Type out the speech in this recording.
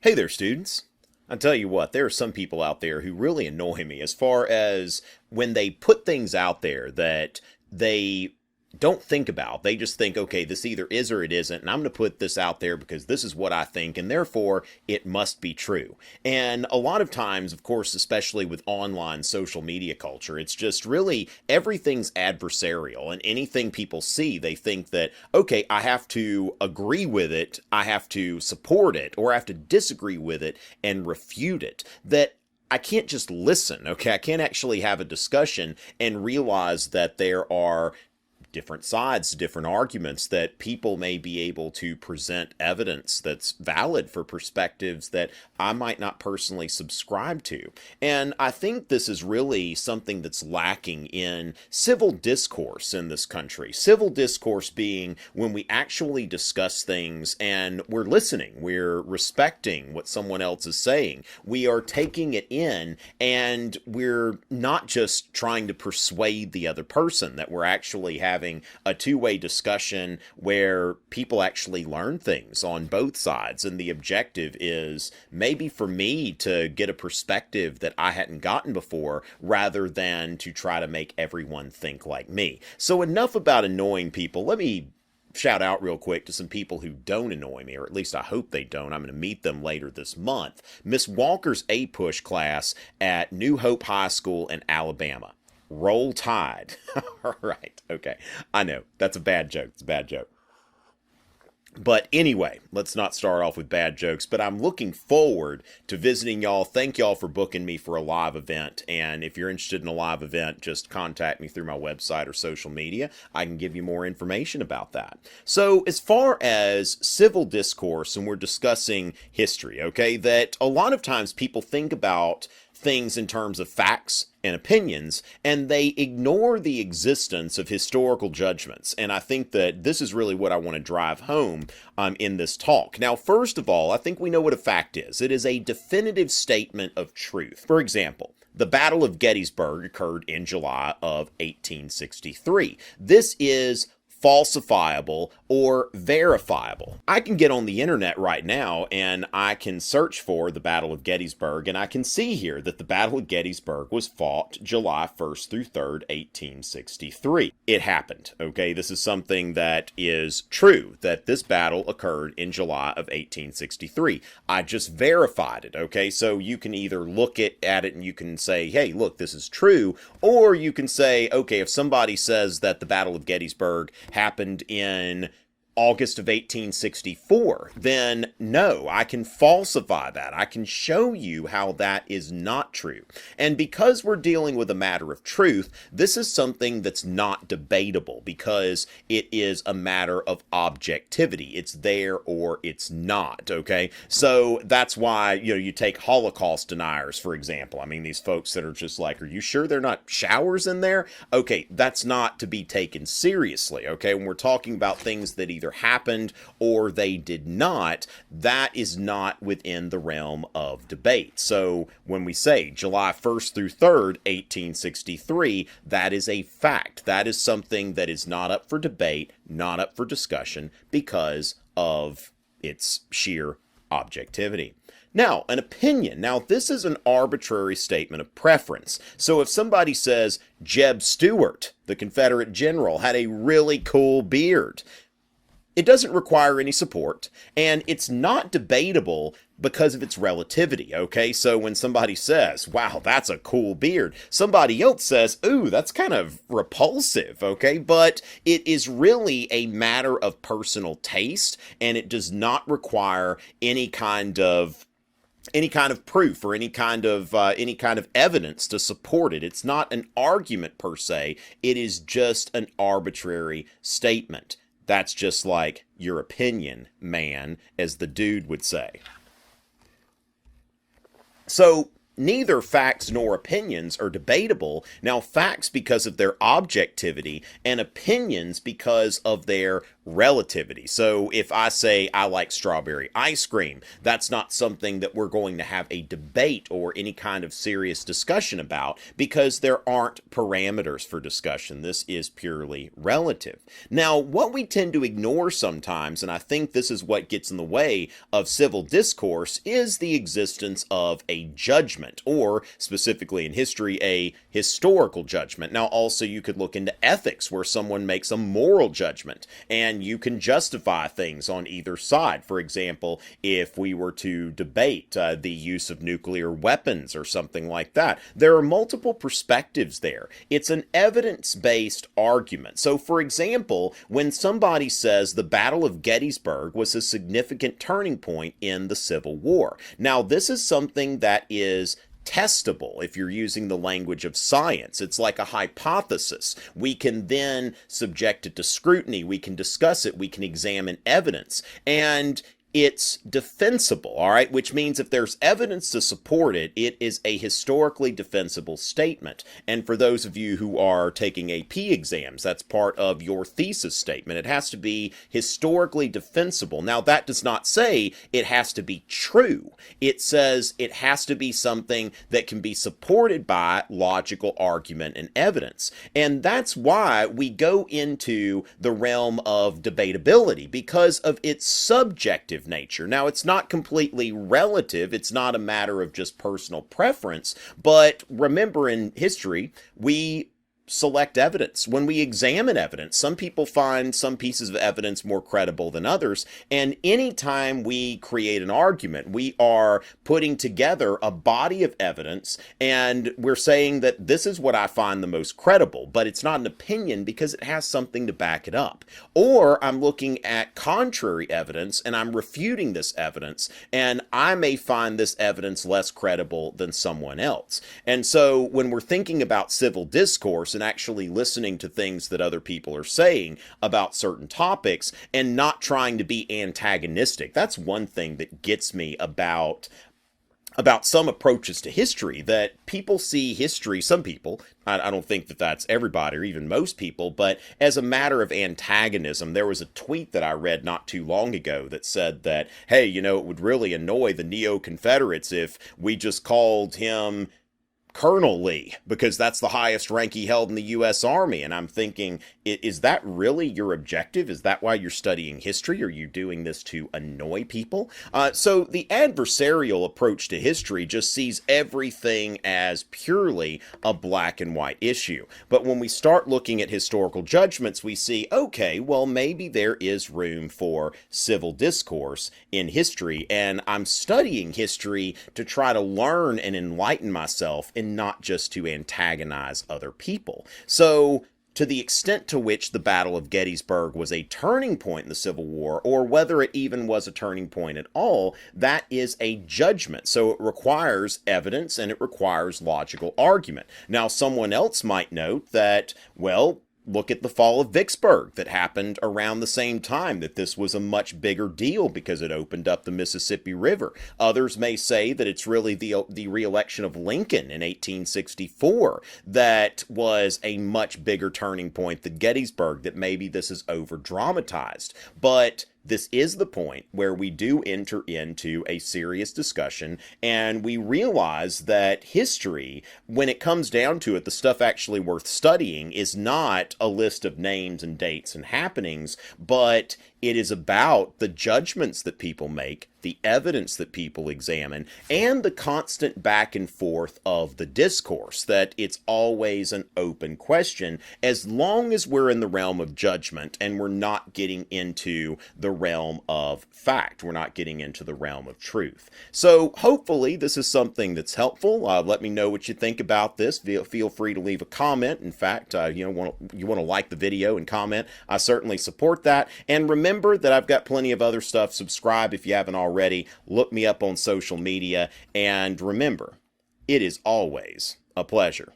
Hey there, students. I'll tell you what, there are some people out there who really annoy me as far as when they put things out there that they don't think about. They just think, okay, this either is or it isn't, and I'm going to put this out there because this is what I think, and therefore it must be true. And a lot of times, of course, especially with online social media culture, it's just really everything's adversarial, and anything people see, they think that, okay, I have to agree with it, I have to support it, or I have to disagree with it and refute it. That I can't just listen, okay? I can't actually have a discussion and realize that there are different sides, different arguments, that people may be able to present evidence that's valid for perspectives that I might not personally subscribe to. And I think this is really something that's lacking in civil discourse in this country. Civil discourse being when we actually discuss things and we're listening, we're respecting what someone else is saying, we are taking it in, and we're not just trying to persuade the other person, that we're actually having a two-way discussion where people actually learn things on both sides. And the objective is maybe for me to get a perspective that I hadn't gotten before, rather than to try to make everyone think like me. So enough about annoying people. Let me shout out real quick to some people who don't annoy me, or at least I hope they don't. I'm going to meet them later this month. Miss Walker's A-Push class at New Hope High School in Alabama. Roll Tide. All right. Okay. I know. That's a bad joke. It's a bad joke. But anyway, let's not start off with bad jokes, but I'm looking forward to visiting y'all. Thank y'all for booking me for a live event. And if you're interested in a live event, just contact me through my website or social media. I can give you more information about that. So as far as civil discourse, and we're discussing history, okay, that a lot of times people think about things in terms of facts and opinions, and they ignore the existence of historical judgments. And I think that this is really what I want to drive home in this talk. Now, first of all, I think we know what a fact is. It is a definitive statement of truth. For example, the Battle of Gettysburg occurred in July of 1863. This is falsifiable or verifiable. I can get on the internet right now and I can search for the Battle of Gettysburg, and I can see here that the Battle of Gettysburg was fought July 1st through 3rd, 1863. It happened, okay? This is something that is true, that this battle occurred in July of 1863. I just verified it, okay? So you can either look at it and you can say, hey, look, this is true, or you can say, okay, if somebody says that the Battle of Gettysburg happened in August of 1864, then no, I can falsify that. I can show you how that is not true. And because we're dealing with a matter of truth, this is something that's not debatable, because it is a matter of objectivity. It's there or it's not, okay? So that's why, you take Holocaust deniers, for example. I mean, these folks that are just like, are you sure they're not showers in there? Okay, that's not to be taken seriously, okay? When we're talking about things that either happened or they did not, that is not within the realm of debate. So when we say July 1st through 3rd, 1863, that is a fact. That is something that is not up for debate, not up for discussion, because of its sheer objectivity. Now, an opinion. Now, this is an arbitrary statement of preference. So if somebody says Jeb Stuart, the Confederate general, had a really cool beard, it doesn't require any support, and it's not debatable because of its relativity, okay? So when somebody says, wow, that's a cool beard, somebody else says, ooh, that's kind of repulsive, okay? But it is really a matter of personal taste, and it does not require any kind of proof or any kind of evidence to support it. It's not an argument per se. It is just an arbitrary statement. That's just like your opinion, man, as the dude would say. So neither facts nor opinions are debatable. Now, facts because of their objectivity, and opinions because of their relativity. So if I say I like strawberry ice cream, that's not something that we're going to have a debate or any kind of serious discussion about, because there aren't parameters for discussion. This is purely relative. Now, what we tend to ignore sometimes, and I think this is what gets in the way of civil discourse, is the existence of a judgment, or specifically in history, a historical judgment. Now, also you could look into ethics, where someone makes a moral judgment, and you can justify things on either side. For example, if we were to debate the use of nuclear weapons or something like that, there are multiple perspectives there. It's an evidence-based argument. So, for example, when somebody says the Battle of Gettysburg was a significant turning point in the Civil War, now this is something that is testable if you're using the language of science. It's like a hypothesis. We can then subject it to scrutiny. We can discuss it. We can examine evidence. And it's defensible, all right? Which means if there's evidence to support it, it is a historically defensible statement. And for those of you who are taking AP exams, that's part of your thesis statement. It has to be historically defensible. Now, that does not say it has to be true. It says it has to be something that can be supported by logical argument and evidence. And that's why we go into the realm of debatability, because of its subjective nature. Now, it's not completely relative. It's not a matter of just personal preference. But remember, in history, we select evidence. When we examine evidence, some people find some pieces of evidence more credible than others, and anytime we create an argument, we are putting together a body of evidence, and we're saying that this is what I find the most credible, but it's not an opinion because it has something to back it up. Or I'm looking at contrary evidence, and I'm refuting this evidence, and I may find this evidence less credible than someone else. And so when we're thinking about civil discourse and actually listening to things that other people are saying about certain topics and not trying to be antagonistic, that's one thing that gets me about some approaches to history, that people see history, some people, I don't think that that's everybody or even most people, but as a matter of antagonism. There was a tweet that I read not too long ago that said that, hey, you know, it would really annoy the neo-Confederates if we just called him Colonel Lee, because that's the highest rank he held in the U.S. Army. And I'm thinking, is that really your objective? Is that why you're studying history? Are you doing this to annoy people? So the adversarial approach to history just sees everything as purely a black and white issue. But when we start looking at historical judgments, we see, okay, well, maybe there is room for civil discourse in history. And I'm studying history to try to learn and enlighten myself, and not just to antagonize other people. So, to the extent to which the Battle of Gettysburg was a turning point in the Civil War, or whether it even was a turning point at all, that is a judgment. So it requires evidence and it requires logical argument. Now, someone else might note that, well, look at the fall of Vicksburg that happened around the same time, that this was a much bigger deal because it opened up the Mississippi River. Others may say that it's really the re-election of Lincoln in 1864 that was a much bigger turning point than Gettysburg, that maybe this is over-dramatized. But this is the point where we do enter into a serious discussion, and we realize that history, when it comes down to it, the stuff actually worth studying is not a list of names and dates and happenings, but it is about the judgments that people make, the evidence that people examine, and the constant back and forth of the discourse, that it's always an open question as long as we're in the realm of judgment and we're not getting into the realm of fact. We're not getting into the realm of truth. So hopefully this is something that's helpful. Let me know what you think about this. Feel free to leave a comment. In fact, you want to like the video and comment. I certainly support that. And remember that I've got plenty of other stuff. Subscribe if you haven't already. Look me up on social media. And remember, it is always a pleasure.